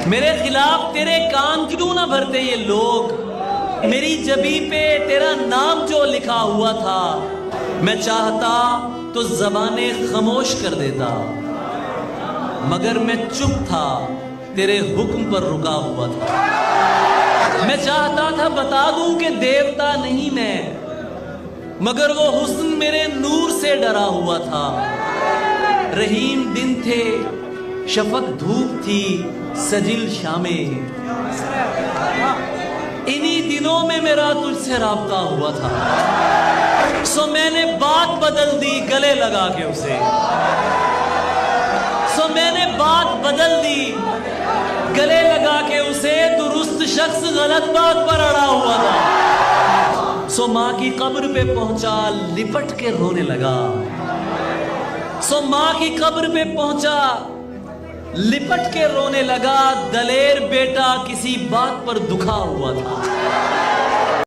میرے خلاف تیرے کان کیوں نہ بھرتے یہ لوگ؟ میری جبی پہ تیرا نام جو لکھا ہوا تھا، میں چاہتا تو زبانیں خاموش کر دیتا، مگر میں چپ تھا، تیرے حکم پر رکا ہوا تھا۔ میں چاہتا تھا بتا دوں کہ دیوتا نہیں میں، مگر وہ حسن میرے نور سے ڈرا ہوا تھا۔ رحیم دن تھے، شفق دھوپ تھی، سجل شامیں، انہی دنوں میں میرا تجھ سے رابطہ ہوا تھا۔ سو میں نے بات بدل دی گلے لگا کے اسے، سو میں نے بات بدل دی گلے لگا کے اسے، درست شخص غلط بات پر اڑا ہوا تھا۔ سو ماں کی قبر پہ پہنچا، لپٹ کے رونے لگا، سو ماں کی قبر پہ پہنچا، لپٹ کے رونے لگا، دلیر بیٹا کسی بات پر دکھا ہوا تھا۔